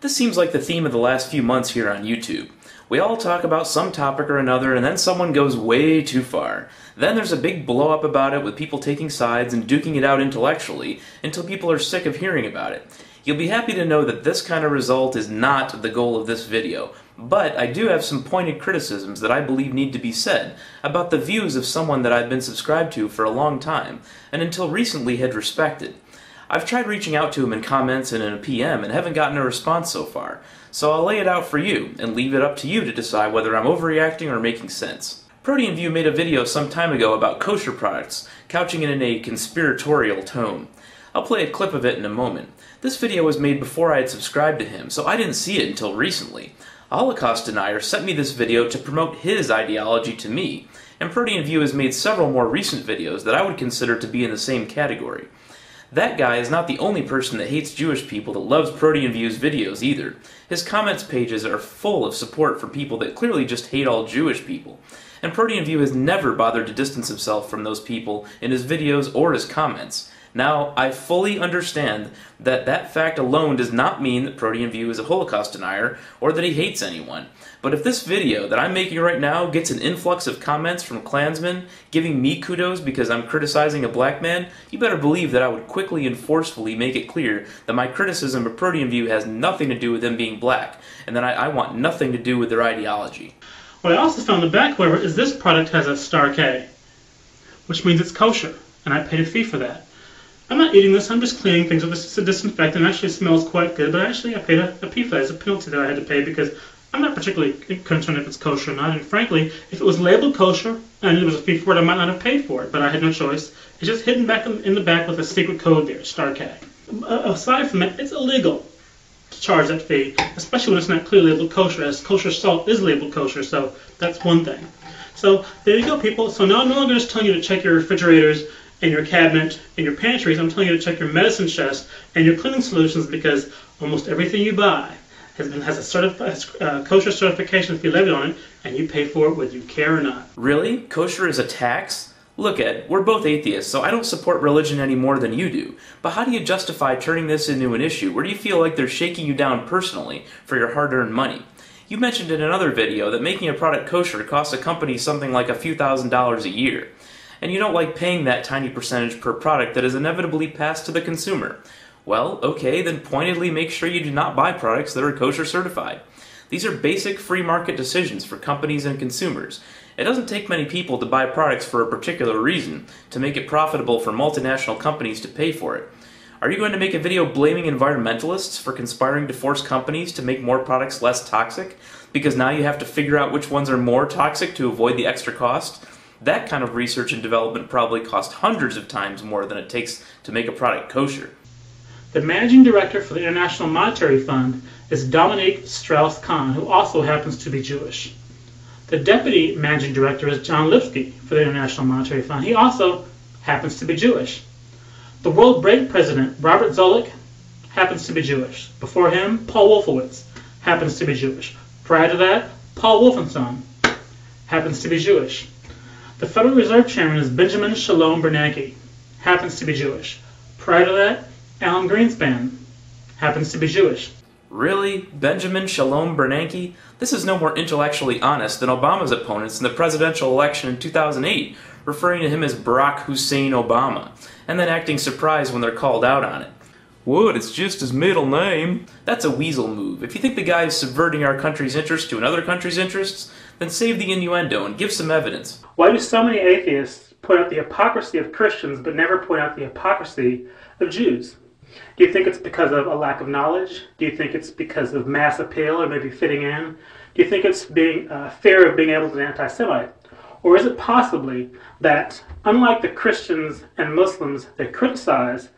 This seems like the theme of the last few months here on YouTube. We all talk about some topic or another, and then someone goes way too far. Then there's a big blow-up about it with people taking sides and duking it out intellectually until people are sick of hearing about it. You'll be happy to know that this kind of result is not the goal of this video, but I do have some pointed criticisms that I believe need to be said about the views of someone that I've been subscribed to for a long time, and until recently had respected. I've tried reaching out to him in comments and in a PM and haven't gotten a response so far, so I'll lay it out for you and leave it up to you to decide whether I'm overreacting or making sense. Proteanview made a video some time ago about kosher products, couching it in a conspiratorial tone. I'll play a clip of it in a moment. This video was made before I had subscribed to him, so I didn't see it until recently. A Holocaust denier sent me this video to promote his ideology to me, and Proteanview has made several more recent videos that I would consider to be in the same category. That guy is not the only person that hates Jewish people that loves Proteanview's videos either. His comments pages are full of support for people that clearly just hate all Jewish people. And Proteanview has never bothered to distance himself from those people in his videos or his comments. Now, I fully understand that that fact alone does not mean that Proteanview is a Holocaust denier or that he hates anyone. But if this video that I'm making right now gets an influx of comments from Klansmen giving me kudos because I'm criticizing a black man, you better believe that I would quickly and forcefully make it clear that my criticism of Proteanview has nothing to do with them being black, and that I want nothing to do with their ideology. What I also found in the back, however, is this product has a star K, which means it's kosher, and I paid a fee for that. I'm not eating this, I'm just cleaning things with this. It's a disinfectant. It actually smells quite good, but actually I paid a fee for that. It's a penalty that I had to pay because I'm not particularly concerned if it's kosher or not. And frankly, if it was labeled kosher and there was a fee for it, I might not have paid for it, but I had no choice. It's just hidden back in the back with a secret code there, star K. Aside from that, it's illegal to charge that fee, especially when it's not clearly labeled kosher, as kosher salt is labeled kosher, so that's one thing. So there you go, people. So now I'm no longer just telling you to check your refrigerators and your cabinet and your pantries. I'm telling you to check your medicine chest and your cleaning solutions, because almost everything you buy has a kosher certification fee levied on it, and you pay for it whether you care or not. Really? Kosher is a tax? Look, Ed, we're both atheists, so I don't support religion any more than you do. But how do you justify turning this into an issue where you feel like they're shaking you down personally for your hard-earned money? You mentioned in another video that making a product kosher costs a company something like a few $1,000s a year. And you don't like paying that tiny percentage per product that is inevitably passed to the consumer. Well, okay, then pointedly make sure you do not buy products that are kosher certified. These are basic free market decisions for companies and consumers. It doesn't take many people to buy products for a particular reason to make it profitable for multinational companies to pay for it. Are you going to make a video blaming environmentalists for conspiring to force companies to make more products less toxic? Because now you have to figure out which ones are more toxic to avoid the extra cost? That kind of research and development probably cost hundreds of times more than it takes to make a product kosher. The managing director for the International Monetary Fund is Dominique Strauss-Kahn, who also happens to be Jewish. The deputy managing director is John Lipsky for the International Monetary Fund. He also happens to be Jewish. The World Bank president, Robert Zoellick, happens to be Jewish. Before him, Paul Wolfowitz happens to be Jewish. Prior to that, Paul Wolfensohn happens to be Jewish. The Federal Reserve Chairman is Benjamin Shalom Bernanke, happens to be Jewish. Prior to that, Alan Greenspan happens to be Jewish. Really? Benjamin Shalom Bernanke? This is no more intellectually honest than Obama's opponents in the presidential election in 2008, referring to him as Barack Hussein Obama, and then acting surprised when they're called out on it. What? It's just his middle name. That's a weasel move. If you think the guy is subverting our country's interests to another country's interests, then save the innuendo and give some evidence. Why do so many atheists point out the hypocrisy of Christians but never point out the hypocrisy of Jews? Do you think it's because of a lack of knowledge? Do you think it's because of mass appeal or maybe fitting in? Do you think it's fear of being able to be an anti-Semite? Or is it possibly that, unlike the Christians and Muslims they criticize,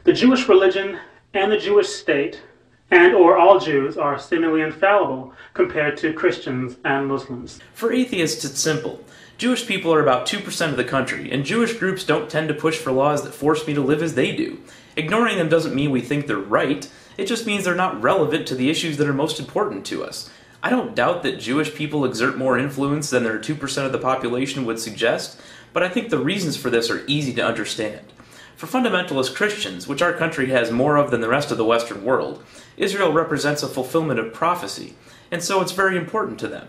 the Jewish religion and the Jewish state and or all Jews are seemingly infallible compared to Christians and Muslims? For atheists, it's simple. Jewish people are about 2% of the country, and Jewish groups don't tend to push for laws that force me to live as they do. Ignoring them doesn't mean we think they're right, it just means they're not relevant to the issues that are most important to us. I don't doubt that Jewish people exert more influence than their 2% of the population would suggest, but I think the reasons for this are easy to understand. For fundamentalist Christians, which our country has more of than the rest of the Western world, Israel represents a fulfillment of prophecy, and so it's very important to them.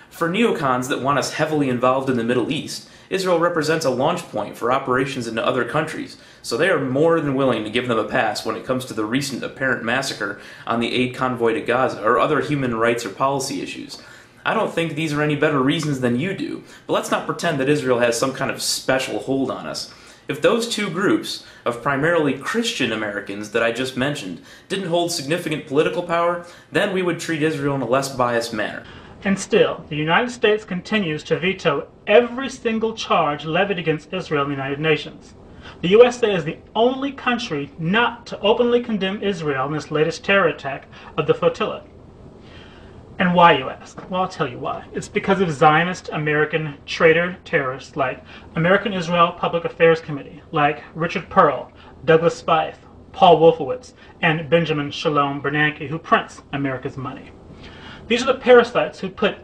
For neocons that want us heavily involved in the Middle East, Israel represents a launch point for operations into other countries, so they are more than willing to give them a pass when it comes to the recent apparent massacre on the aid convoy to Gaza or other human rights or policy issues. I don't think these are any better reasons than you do, but let's not pretend that Israel has some kind of special hold on us. If those two groups of primarily Christian Americans that I just mentioned didn't hold significant political power, then we would treat Israel in a less biased manner. And still, the United States continues to veto every single charge levied against Israel in the United Nations. The USA is the only country not to openly condemn Israel in this latest terror attack of the flotilla. And why, you ask? Well, I'll tell you why. It's because of Zionist American traitor terrorists like American Israel Public Affairs Committee, like Richard Pearl, Douglas Spieth, Paul Wolfowitz, and Benjamin Shalom Bernanke, who prints America's money. These are the parasites who put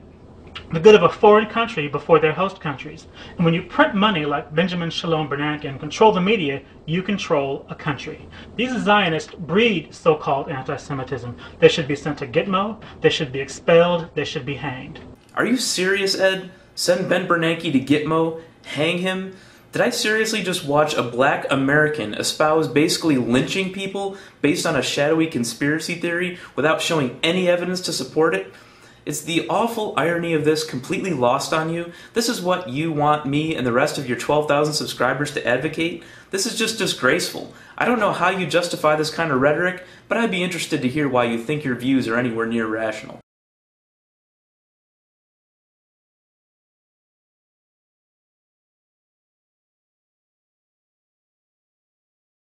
the good of a foreign country before their host countries. And when you print money like Benjamin Shalom Bernanke and control the media, you control a country. These Zionists breed so-called anti-Semitism. They should be sent to Gitmo, they should be expelled, they should be hanged. Are you serious, Ed? Send Ben Bernanke to Gitmo? Hang him? Did I seriously just watch a black American espouse basically lynching people based on a shadowy conspiracy theory without showing any evidence to support it? Is the awful irony of this completely lost on you? This is what you want me and the rest of your 12,000 subscribers to advocate? This is just disgraceful. I don't know how you justify this kind of rhetoric, but I'd be interested to hear why you think your views are anywhere near rational.